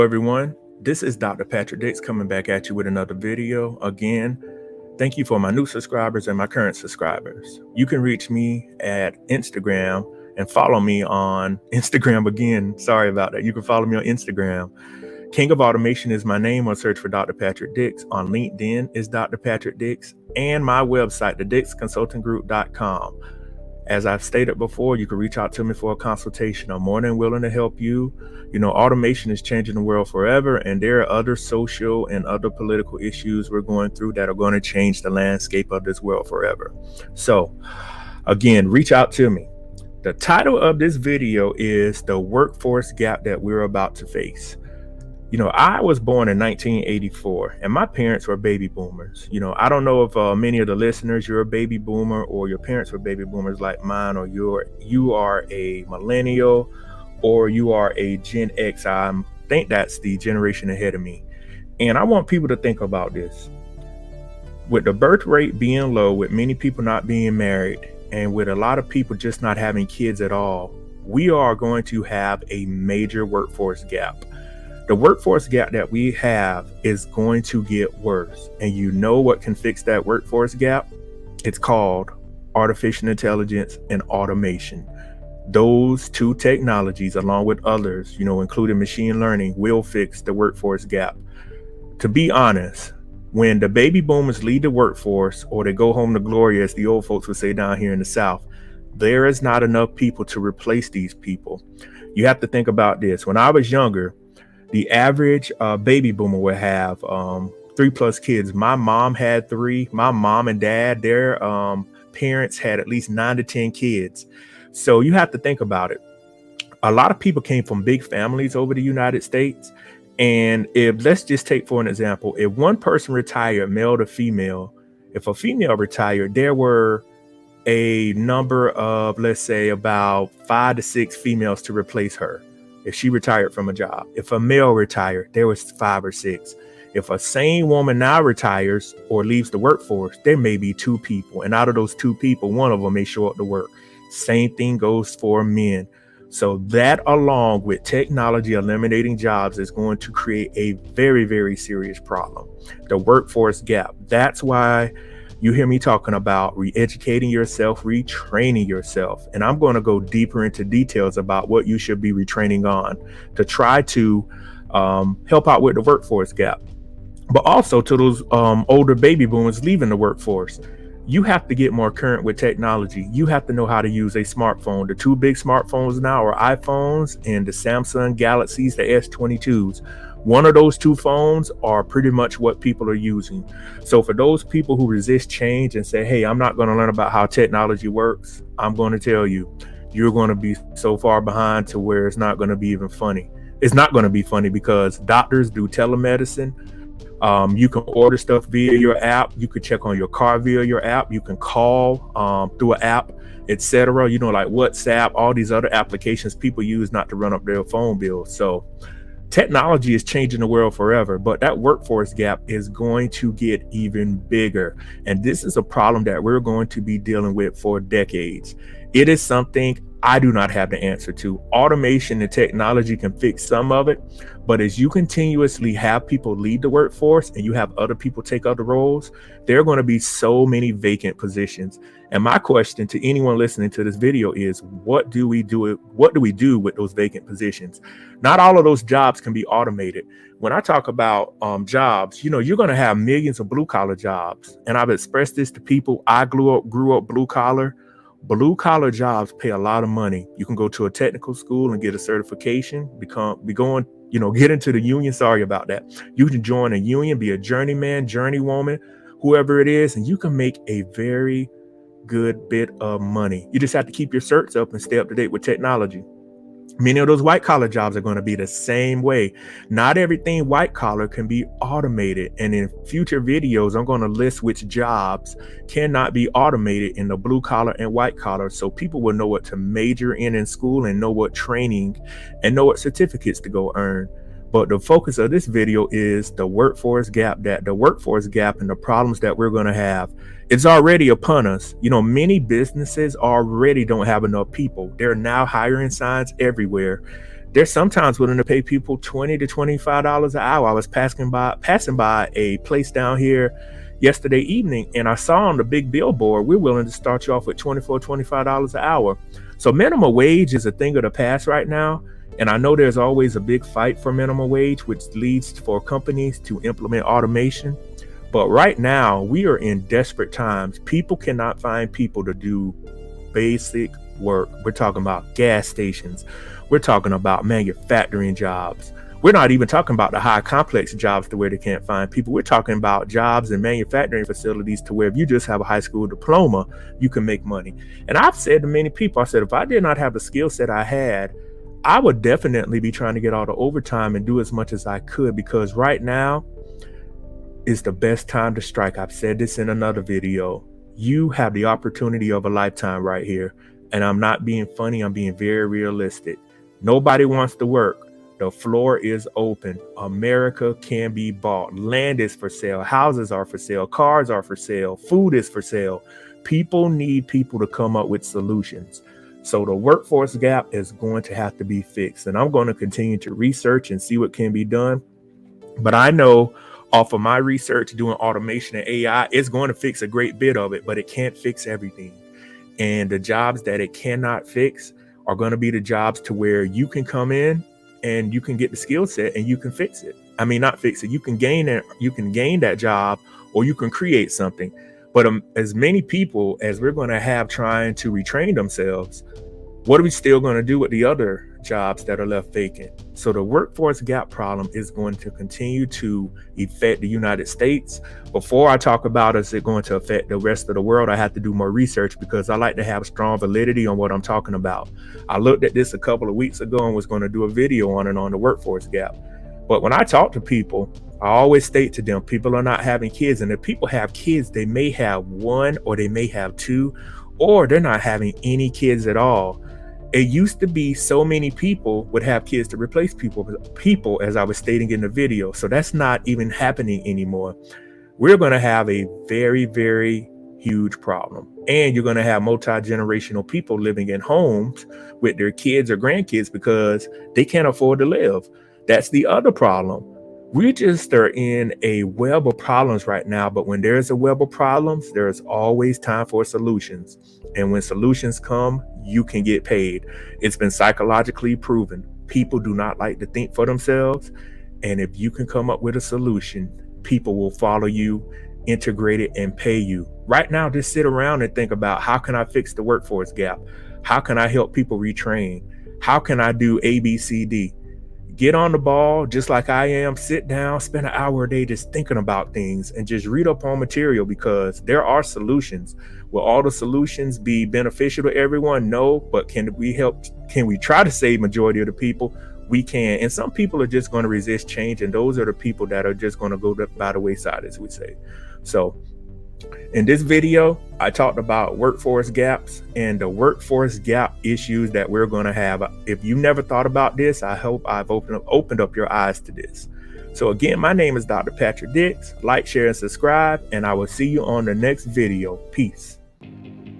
Everyone. This is Dr. Patrick Dix coming back at you with another video. Again, thank you for my new subscribers and my current subscribers. You can reach me at Instagram and follow me on Instagram again. Sorry about that. You can follow me on Instagram. King of Automation is my name, or search for Dr. Patrick Dix. On LinkedIn is Dr. Patrick Dix, and my website, thedixconsultinggroup.com. As I've stated before, you can reach out to me for a consultation. I'm more than willing to help you. You know, automation is changing the world forever, and there are other social and other political issues we're going through that are going to change the landscape of this world forever. So, again, reach out to me. The title of this video is The Workforce Gap That We're About to Face. You know, I was born in 1984 and my parents were baby boomers. You know, I don't know if many of the listeners, you're a baby boomer or your parents were baby boomers like mine, or you are a millennial or you are a Gen X. I think that's the generation ahead of me. And I want people to think about this. With the birth rate being low, with many people not being married, and with a lot of people just not having kids at all, we are going to have a major workforce gap. The workforce gap that we have is going to get worse. And you know what can fix that workforce gap? It's called artificial intelligence and automation. Those two technologies, along with others, you know, including machine learning, will fix the workforce gap. To be honest, when the baby boomers leave the workforce, or they go home to glory, as the old folks would say down here in the South, there is not enough people to replace these people. You have to think about this. When I was younger, the average baby boomer would have 3+ kids. My mom had 3. My mom and dad, their parents had at least 9 to 10 kids. So you have to think about it. A lot of people came from big families over the United States. And let's just take for an example, if one person retired, male to female, if a female retired, there were a number of, let's say, about 5 to 6 females to replace her. If she retired from a job. If a male retired, there was 5 or 6. If a sane woman now retires or leaves the workforce, there may be 2 people. And out of those 2 people, one of them may show up to work. Same thing goes for men. So that, along with technology eliminating jobs, is going to create a very, very serious problem. The workforce gap. That's why you hear me talking about re-educating yourself, retraining yourself. And I'm going to go deeper into details about what you should be retraining on to try to help out with the workforce gap. But also to those older baby boomers leaving the workforce, you have to get more current with technology. You have to know how to use a smartphone. The 2 big smartphones now are iPhones and the Samsung Galaxies, the S22s. One of those 2 phones are pretty much what people are using. So for those people who resist change and say, hey, I'm not going to learn about how technology works, I'm going to tell you, you're going to be so far behind to where it's not going to be even funny. It's not going to be funny because doctors do telemedicine. You can order stuff via your app. You could check on your car via your app. You can call through an app, etc. You know, like WhatsApp, all these other applications people use not to run up their phone bills. So technology is changing the world forever, but that workforce gap is going to get even bigger. And this is a problem that we're going to be dealing with for decades. It is something I do not have the answer to. Automation and technology can fix some of it, but as you continuously have people leave the workforce and you have other people take other roles, there are going to be so many vacant positions. And my question to anyone listening to this video is, what do we do with those vacant positions? Not all of those jobs can be automated. When I talk about jobs, you know, you're going to have millions of blue collar jobs. And I've expressed this to people. I grew up blue collar. Blue collar jobs pay a lot of money. You can go to a technical school and get a certification, get into the union. Sorry about that. You can join a union, be a journeyman, journeywoman, whoever it is, and you can make a very good bit of money. You just have to keep your certs up and stay up to date with technology. Many of those white collar jobs are going to be the same way. Not everything white collar can be automated. And in future videos, I'm going to list which jobs cannot be automated in the blue collar and white collar, so people will know what to major in school and know what training and know what certificates to go earn. But the focus of this video is the workforce gap, and the problems that we're going to have. It's already upon us. You know, many businesses already don't have enough people. There are now hiring signs everywhere. They're sometimes willing to pay people $20 to $25 an hour. I was passing by a place down here yesterday evening, and I saw on the big billboard, we're willing to start you off with $24, $25 an hour. So minimum wage is a thing of the past right now. And I know there's always a big fight for minimum wage, which leads for companies to implement automation. But right now, we are in desperate times. People cannot find people to do basic work. We're talking about gas stations. We're talking about manufacturing jobs. We're not even talking about the high complex jobs to where they can't find people. We're talking about jobs in manufacturing facilities to where if you just have a high school diploma, you can make money. And I've said to many people, I said, if I did not have the skill set I had, I would definitely be trying to get all the overtime and do as much as I could, because right now is the best time to strike. I've said this in another video. You have the opportunity of a lifetime right here. And I'm not being funny. I'm being very realistic. Nobody wants to work. The floor is open. America can be bought. Land is for sale. Houses are for sale. Cars are for sale. Food is for sale. People need people to come up with solutions. So the workforce gap is going to have to be fixed. And I'm going to continue to research and see what can be done. But I know off of my research doing automation and AI, it's going to fix a great bit of it, but it can't fix everything. And the jobs that it cannot fix are going to be the jobs to where you can come in and you can get the skill set and you can fix it. I mean, not fix it. You can gain it. You can gain that job, or you can create something. But as many people as we're going to have trying to retrain themselves, what are we still going to do with the other jobs that are left vacant? So the workforce gap problem is going to continue to affect the United States. Before I talk about is it going to affect the rest of the world, I have to do more research, because I like to have strong validity on what I'm talking about. I looked at this a couple of weeks ago and was going to do a video on it on the workforce gap. But when I talk to people, I always state to them, people are not having kids. And if people have kids, they may have one, or they may have two, or they're not having any kids at all. It used to be so many people would have kids to replace people, as I was stating in the video. So that's not even happening anymore. We're going to have a very, very huge problem. And you're going to have multi-generational people living in homes with their kids or grandkids because they can't afford to live. That's the other problem. We just are in a web of problems right now, but when there's a web of problems, there's always time for solutions. And when solutions come, you can get paid. It's been psychologically proven. People do not like to think for themselves. And if you can come up with a solution, people will follow you, integrate it, and pay you. Right now, just sit around and think about, how can I fix the workforce gap? How can I help people retrain? How can I do A, B, C, D? Get on the ball just like I am. Sit down, spend an hour a day just thinking about things and just read up on material, because there are solutions. Will all the solutions be beneficial to everyone? No, but can we help? Can we try to save majority of the people? We can. And some people are just going to resist change, and those are the people that are just going to go by the wayside, as we say. So in this video, I talked about workforce gaps and the workforce gap issues that we're going to have. If you never thought about this, I hope I've opened up your eyes to this. So again, my name is Dr. Patrick Dix. Like, share, and subscribe, and I will see you on the next video. Peace.